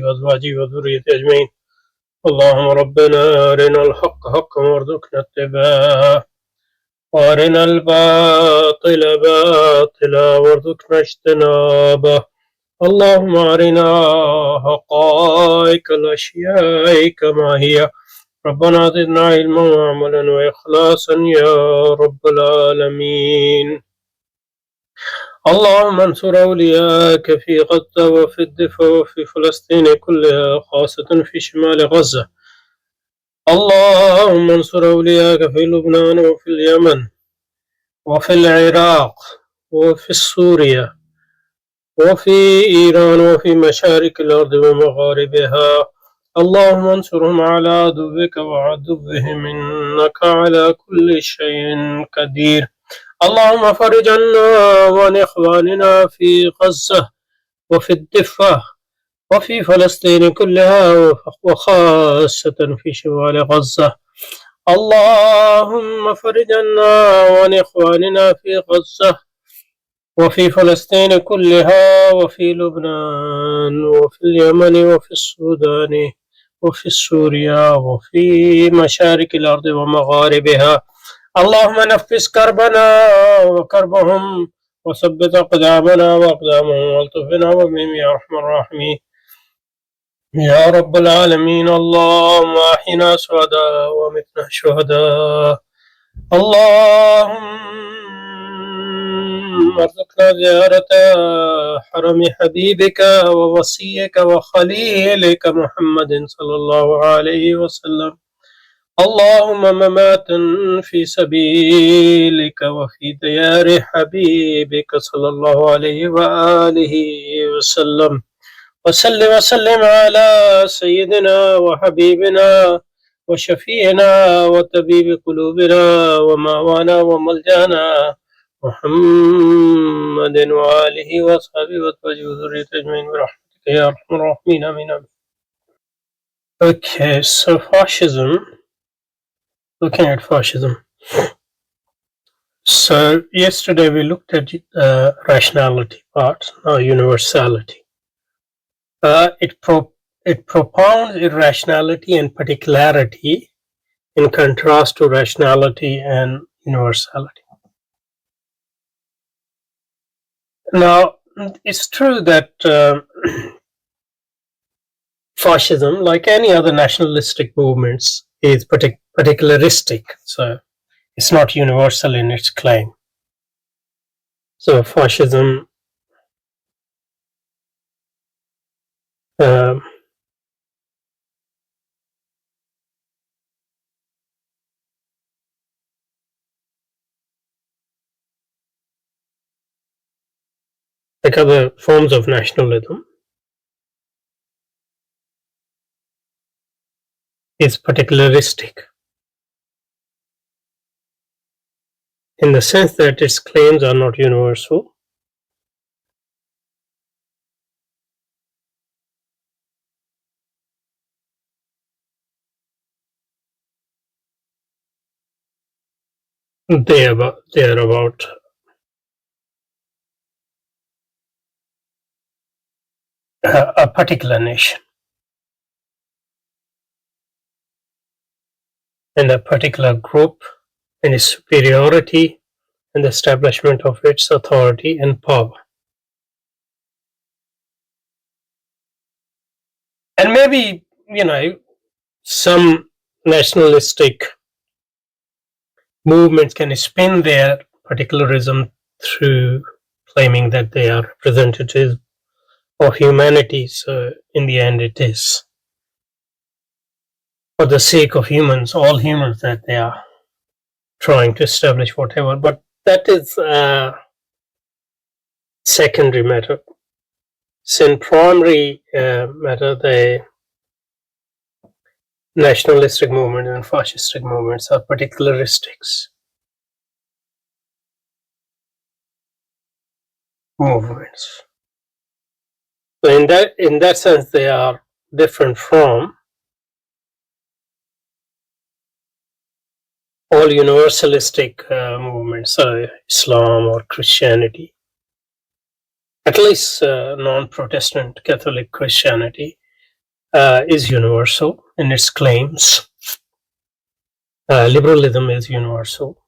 وأزواجه وذريته أجمعين. اللهم ربنا أرنا الحق حقا وارزقنا اتباعه وأرنا الباطل باطلا وارزقنا اجتنابه. اللهم أرنا حقائق الأشياء كما هي. ربنا زدنا علما وعملا وإخلاصا يا رب العالمين. اللهم انصر أولياءك في غزة وفي الضفة وفي فلسطين كلها خاصة في شمال غزة. اللهم انصر أولياءك في لبنان وفي اليمن وفي العراق وفي سوريا وفي إيران وفي مشارق الأرض ومغاربها. اللهم انصرهم على عدوك وعدوهم إنك على كل شيء قدير. اللهم فرج عنا وعن إخواننا في غزة وفي الضفة وفي فلسطين كلها وخاصة في شمال غزة. اللهم فرج عنا وعن إخواننا في غزة وفي فلسطين كلها وفي لبنان وفي اليمن وفي السودان وفي سوريا وفي مشارق الأرض ومغاربها. اللهم نفس كربنا وكربهم وثبت أقدامنا وأقدامهم والطفنا وبهم يا أرحم الراحمين يا رب العالمين. اللهم أحينا شهداء ومتنا شهداء. اللهم ارزقنا زيارة حرم حبيبك ووصيك وخليلك محمد صلى الله عليه وسلم. اللهم مماتا في سبيلك وفي ديار حبيبك صلى الله عليه وآله وسلم. وسلم على سيدنا وحبيبنا وشفيعنا وطبيب قلوبنا ومأوانا وملجانا محمد وآله وصحبه وذريته أجمعين برحمتك يا أرحم الراحمين. آمين. Okay, so fascism. Looking at fascism. So yesterday we looked at rationality part, now universality. It propounds irrationality and particularity in contrast to rationality and universality. Now, it's true that fascism, like any other nationalistic movements, is particularistic, so it's not universal in its claim. So fascism like other forms of nationalism is particularistic in the sense that its claims are not universal. They are about a particular nation and a particular group and its superiority and the establishment of its authority and power. And maybe, some nationalistic movements can spin their particularism through claiming that they are representatives of humanity. So in the end it is for the sake of humans, all humans, that they are trying to establish whatever. But that is a secondary matter. So in primary matter, the nationalistic movement and fascistic movements are particularistics movements. So in that sense, they are different from all universalistic movements, Islam or Christianity, at least non-Protestant Catholic Christianity, is universal in its claims. Liberalism is universal.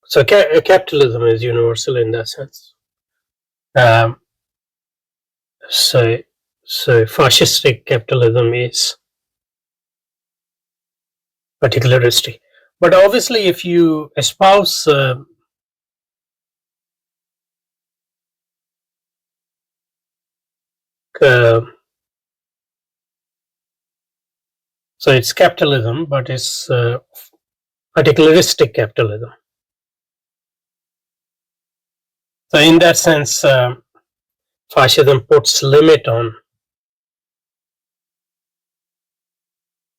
So capitalism is universal in that sense. Um, so fascistic capitalism is particularistic. But obviously, if you espouse so it's capitalism, but it's particularistic capitalism. So in that sense, fascism puts limit on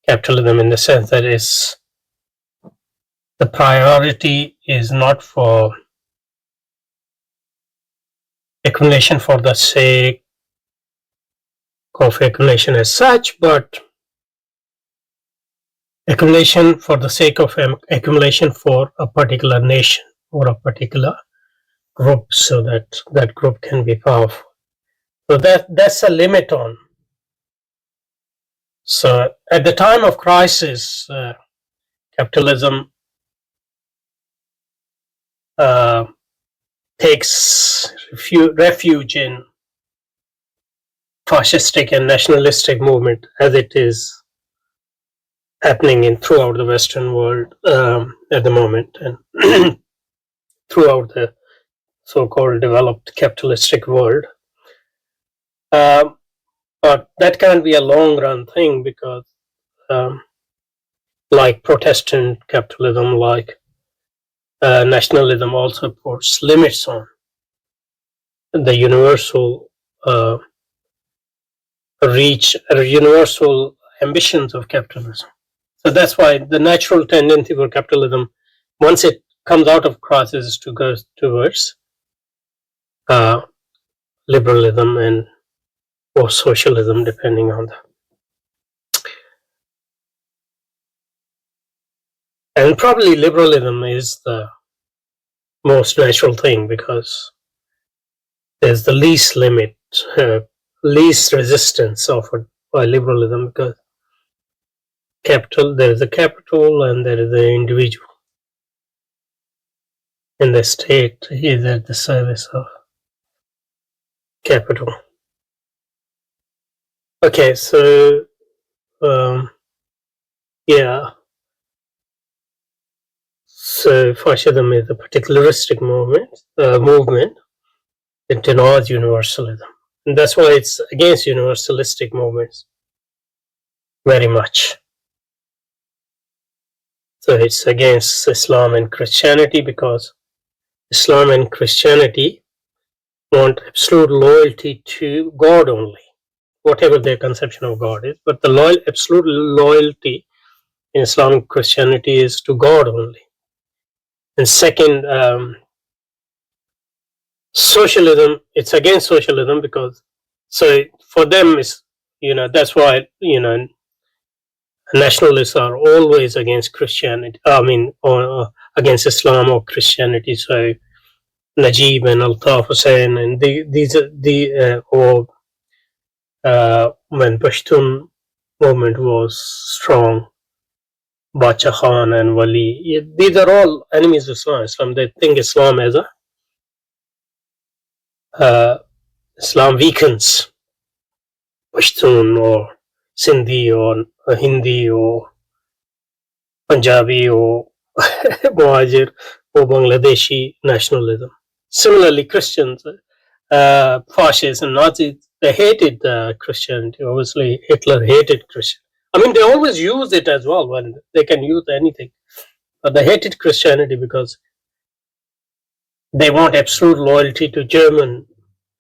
capitalism in the sense that the priority is not for accumulation for the sake of accumulation as such, but accumulation for the sake of accumulation for a particular nation or a particular group, so that group can be powerful. So that's a limit on. So at the time of crisis, capitalism takes refuge in fascistic and nationalistic movement, as it is happening throughout the Western world at the moment, and throughout the so-called developed capitalistic world. But that can't be a long-run thing because, like Protestant capitalism, like nationalism, also puts limits on the universal universal ambitions of capitalism. So that's why the natural tendency for capitalism, once it comes out of crisis, is to go towards liberalism and or socialism, depending on that. And probably liberalism is the most natural thing because there's the least limit, least resistance offered by liberalism, because there is a capital and there is an individual, and the state is at the service of capital. Okay, so yeah, so fascism is a particularistic movement that denies universalism, and that's why it's against universalistic movements very much. So it's against Islam and Christianity because Islam and Christianity want absolute loyalty to God only, whatever their conception of God is. But the absolute loyalty in Islam and Christianity is to God only. And second, socialism, it's against socialism because, so for them, is that's why nationalists are always against Christianity. I mean, or against Islam or Christianity. So Najib and Altaf Hussain, and these are or when Pashtun movement was strong, Bacha Khan and Wali, these are all enemies of Islam. They think Islam as Islam weakens Pashtun or Sindhi or Hindi or Punjabi or Muhajir or Bangladeshi nationalism. Similarly, Christians, fascists and Nazis, they hated Christianity. Obviously, Hitler hated Christianity. I mean, they always use it as well when they can use anything. But they hated Christianity because they want absolute loyalty to German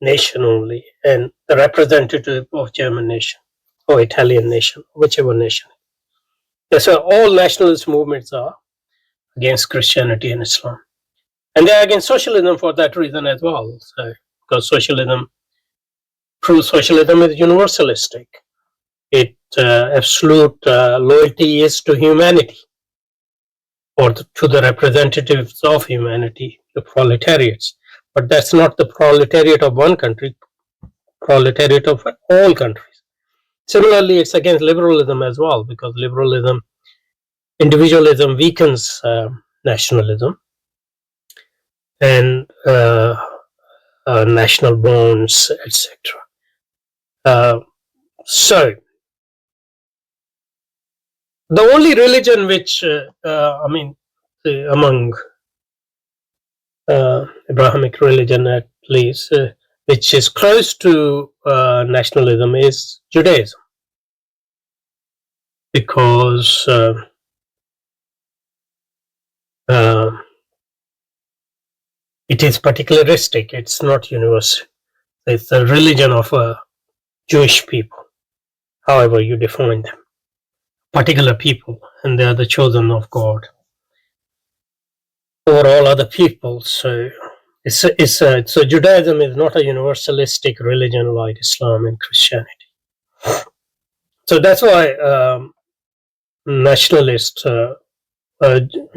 nation only and the representative of German nation or Italian nation, whichever nation. So all nationalist movements are against Christianity and Islam. And they're against socialism for that reason as well. So, because true socialism is universalistic. It absolute loyalty is to humanity or to the representatives of humanity, the proletariats. but that's not the proletariat of one country, proletariat of all countries. Similarly, it's against liberalism as well, because individualism weakens nationalism and national bonds, etc. So, the only religion which, among Abrahamic religion at least, which is close to nationalism is Judaism, because it is particularistic, it's not universal. It's the religion of Jewish people, however you define them, particular people, and they are the chosen of God over all other people. So so Judaism is not a universalistic religion like Islam and Christianity. So that's why nationalists,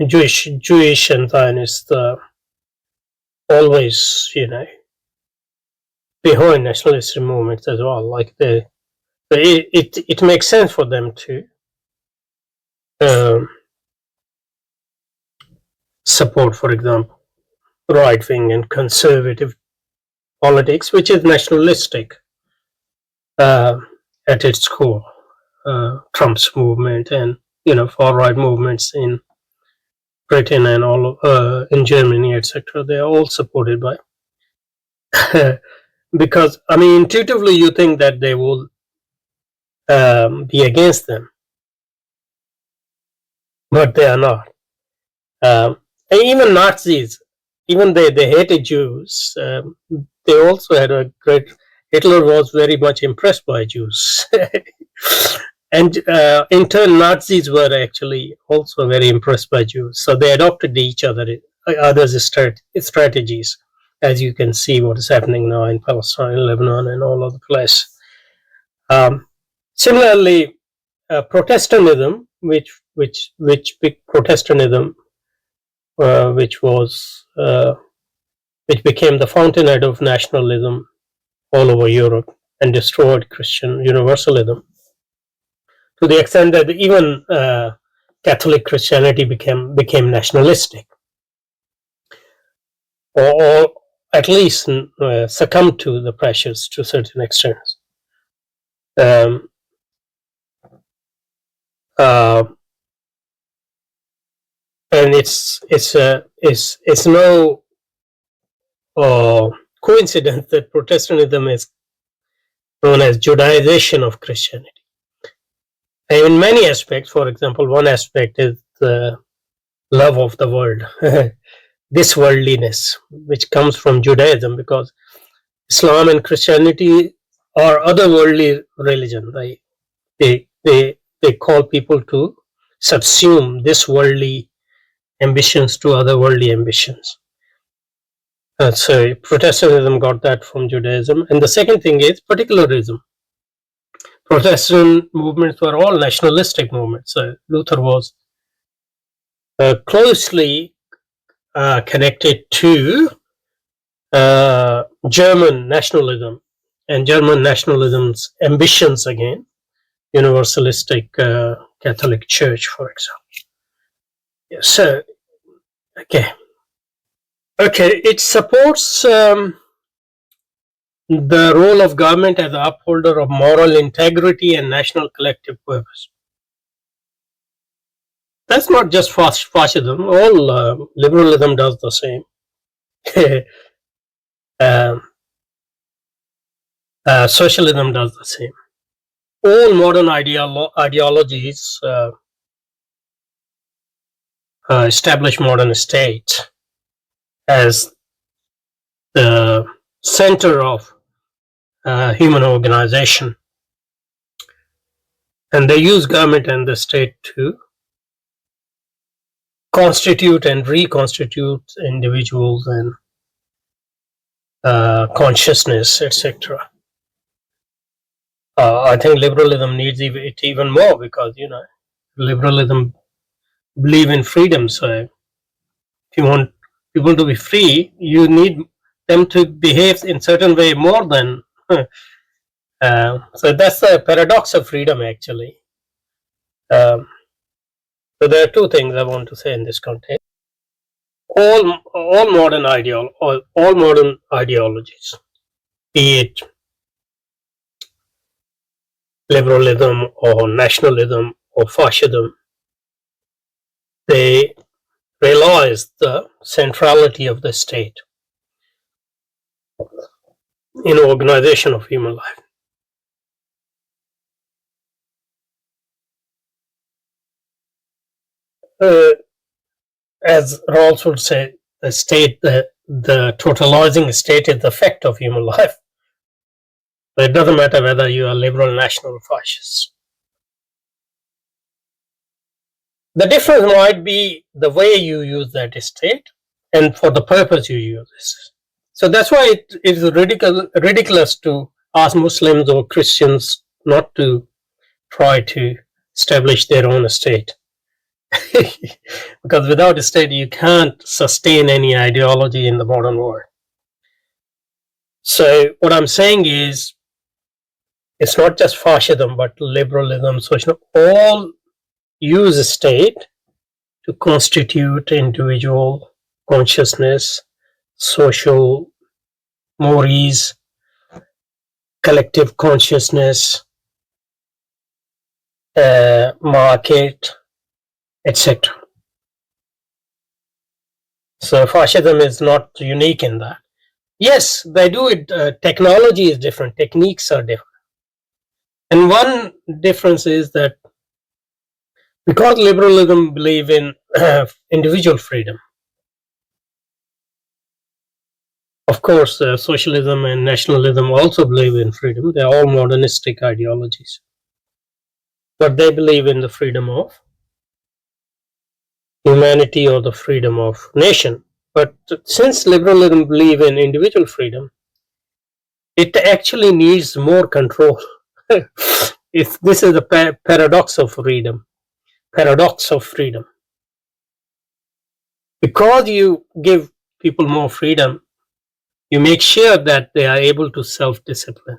Jewish and Zionists, always, behind nationalist movements as well. Like it makes sense for them to support, for example, right wing and conservative politics, which is nationalistic at its core. Trump's movement and far right movements in Britain and all in Germany, etc. They are all supported by because intuitively you think that they will be against them, but they are not. And even Nazis, even they hated Jews. They also had a great. Hitler was very much impressed by Jews, and in turn, Nazis were actually also very impressed by Jews. So they adopted others' strategies, as you can see what is happening now in Palestine, Lebanon, and all over the place. Similarly, Protestantism, which Protestantism, which became the fountainhead of nationalism all over Europe and destroyed Christian universalism, to the extent that even Catholic Christianity became nationalistic, or at least succumbed to the pressures to a certain extent. And it's no coincidence that Protestantism is known as Judaization of Christianity. And in many aspects, for example, one aspect is the love of the world, this worldliness, which comes from Judaism, because Islam and Christianity are otherworldly religion. They call people to subsume this worldly ambitions to otherworldly ambitions. So Protestantism got that from Judaism. And the second thing is particularism. Protestant movements were all nationalistic movements. So Luther was closely connected to German nationalism and German nationalism's ambitions again, universalistic Catholic Church, for example. Yeah, so, okay, it supports the role of government as an upholder of moral integrity and national collective purpose. That's not just fascism. All liberalism does the same. Socialism does the same. All modern ideologies establish modern state as the center of human organization, and they use government and the state to constitute and reconstitute individuals and consciousness, etc. I think liberalism needs it even more, because liberalism believe in freedom. So if you want people to be free, you need them to behave in certain way more than. So that's the paradox of freedom, actually. Um, so there are two things I want to say in this context. All modern all modern ideologies, be it liberalism or nationalism or fascism, they realize the centrality of the state in organization of human life. As Rawls would say, the state, the totalizing state is the effect of human life. So it doesn't matter whether you are liberal, national, or fascist. The difference might be the way you use that state and for the purpose you use this. So that's why it is ridiculous to ask Muslims or Christians not to try to establish their own state. Because without a state, you can't sustain any ideology in the modern world. So what I'm saying is, it's not just fascism, but liberalism, socialism, all use a state to constitute individual consciousness, social mores, collective consciousness, market, etc. So fascism is not unique in that. Yes, they do it. Technology is different. Techniques are different. And one difference is that because liberalism believe in individual freedom, of course, socialism and nationalism also believe in freedom. They're all modernistic ideologies. But they believe in the freedom of humanity or the freedom of nation. But since liberalism believe in individual freedom, it actually needs more control. This is the paradox of freedom. Paradox of freedom. Because you give people more freedom, you make sure that they are able to self-discipline.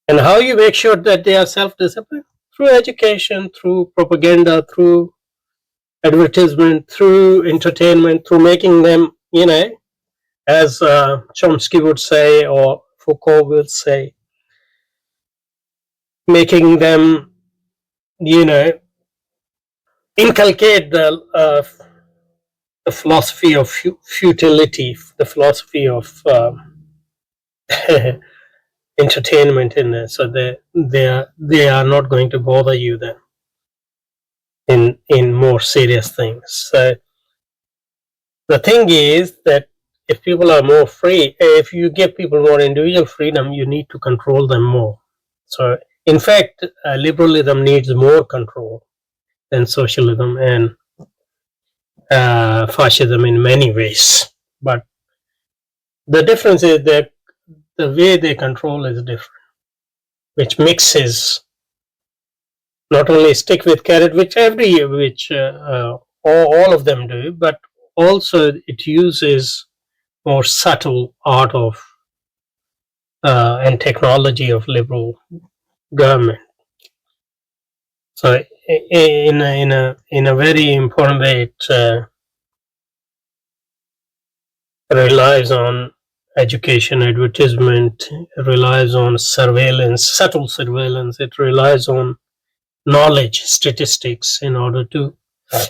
And how you make sure that they are self-disciplined? Through education, through propaganda, through advertisement, through entertainment, through making them, as Chomsky would say or Foucault would say, making them, inculcate the philosophy of futility, the philosophy of entertainment in there. So they are not going to bother you then in more serious things. So the thing is that if people are more free, if you give people more individual freedom, you need to control them more. So in fact, liberalism needs more control than socialism and fascism in many ways. But the difference is that the way they control is different, which mixes not only stick with carrot, which all of them do, but also it uses more subtle art of and technology of liberal government. So in a very important way, it relies on education, advertisement, it relies on surveillance, subtle surveillance, it relies on knowledge, statistics in order to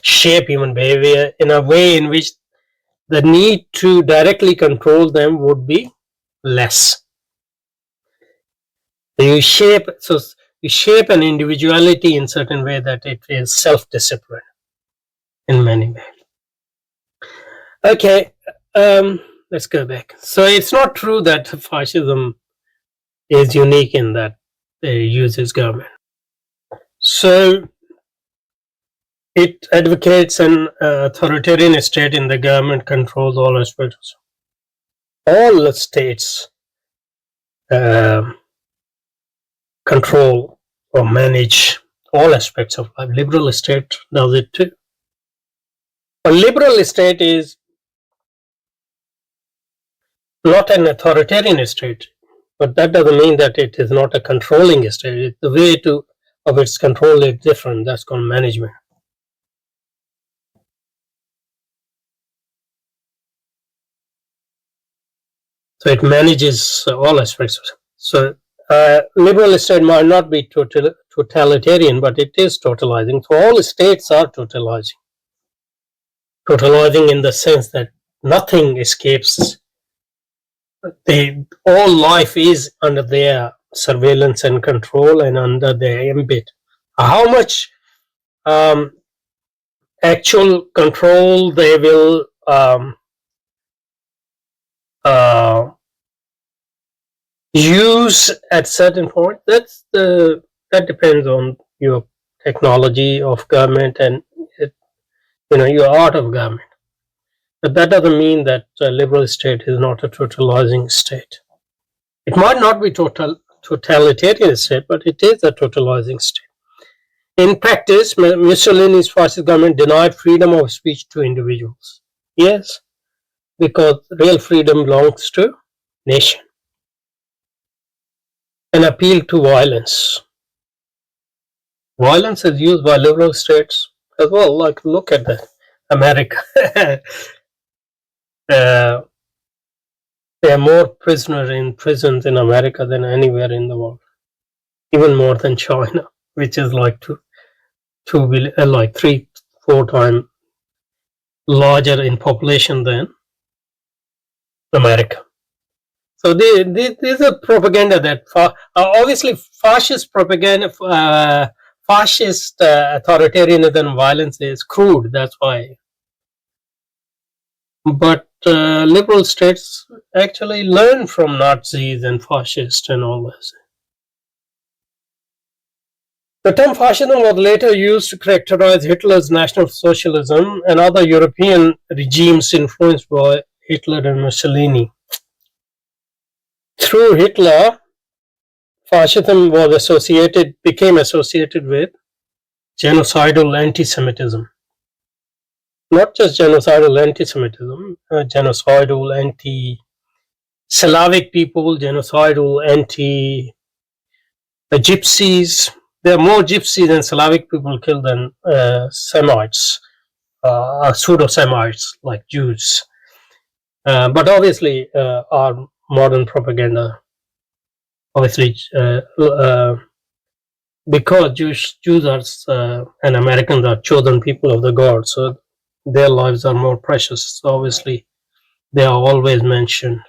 shape human behavior in a way in which the need to directly control them would be less. You shape an individuality in certain way that it is self-discipline in many ways. Okay, let's go back. So it's not true that fascism is unique in that it uses government. So it advocates an authoritarian state in the government controls all aspects. All the states control or manage all aspects of life. Liberal state does it too. A liberal state is not an authoritarian state, but that doesn't mean that it is not a controlling state. The way of its control is different. That's called management. So it manages all aspects. So liberal state might not be totalitarian, but it is totalizing. So all states are totalizing. Totalizing in the sense that nothing escapes. All life is under their surveillance and control and under their ambit. How much actual control they will use at certain point, that depends on your technology of government and your art of government. But that doesn't mean that a liberal state is not a totalizing state. It might not be totalitarian state, but it is a totalizing state. In practice, Mussolini's fascist government denied freedom of speech to individuals. Yes, because real freedom belongs to nation. An appeal to violence. Violence is used by liberal states as well. Like, look at that. America. There are more prisoners in prisons in America than anywhere in the world. Even more than China, which is like 3-4 times larger in population than America. So these are propaganda that obviously fascist propaganda, fascist authoritarianism and violence is crude. That's why. But liberal states actually learn from Nazis and fascists and all this. The term fascism was later used to characterize Hitler's National Socialism and other European regimes influenced by Hitler and Mussolini. Through Hitler, fascism became associated with genocidal anti-Semitism. Not just genocidal anti-Semitism, genocidal anti-Slavic people, genocidal anti-Gypsies. There are more Gypsies and Slavic people killed than Semites, pseudo-Semites like Jews. But obviously, our modern propaganda, obviously, because Jews are and Americans are chosen people of the God, so their lives are more precious. So obviously, they are always mentioned.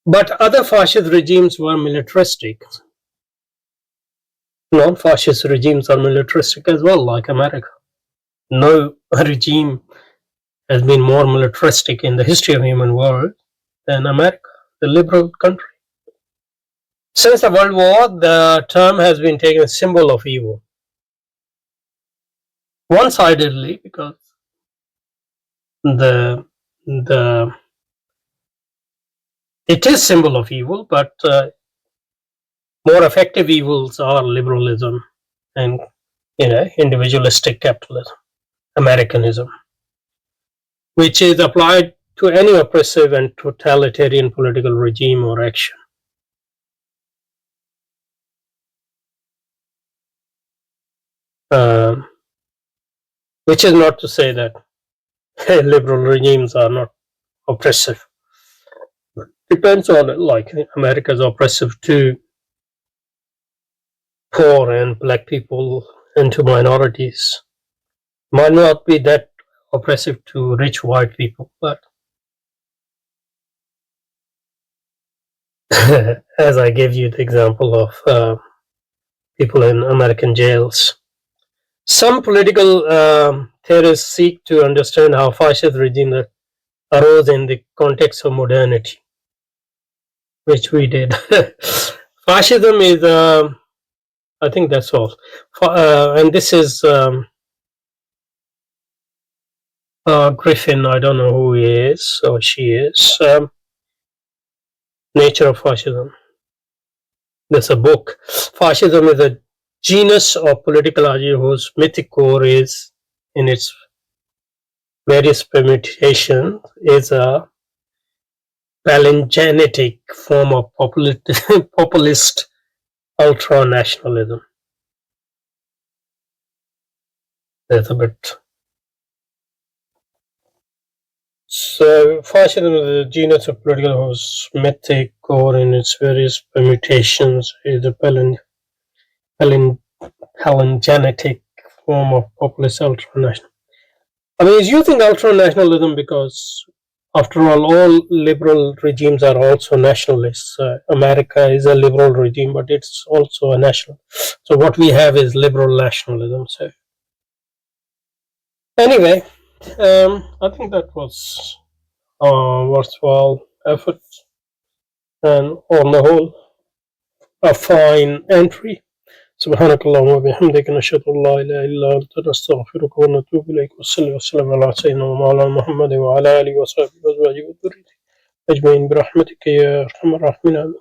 But other fascist regimes were militaristic. Non-fascist regimes are militaristic as well, like America. No regime has been more militaristic in the history of human world than America, the liberal country. Since the World War, the term has been taken as a symbol of evil. One-sidedly, because it is symbol of evil, but more effective evils are liberalism and individualistic capitalism, Americanism, which is applied to any oppressive and totalitarian political regime or action. Which is not to say that liberal regimes are not oppressive. Depends on it. Like America is oppressive to poor and black people and to minorities. Might not be that oppressive to rich white people, but as I gave you the example of people in American jails. Some political theorists seek to understand how fascist regimes arose in the context of modernity, which we did. Fascism is, I think that's all. And this is Griffin, I don't know who he is or she is. Nature of Fascism. There's a book. Fascism is a genus of political ideology whose mythic core is in its various permutations is a palingenetic form of populist ultra-nationalism. That's a bit. So, fascism is a genus of political whose mythic core in its various permutations is a palingenetic form of populist ultranational. I mean, he's using ultranationalism because, after all liberal regimes are also nationalists. America is a liberal regime, but it's also a national. So what we have is liberal nationalism. So anyway, I think that was worthwhile effort, and on the whole, a fine entry. سبحانك اللهم وبحمدك نشهد أن لا إله إلا أنت نستغفرك ونتوب إليك وصلى وسلم على سيدنا ومولانا محمد وعلى آله وصحبه وأزواجه وذريته أجمعين برحمتك يا أرحم الراحمين.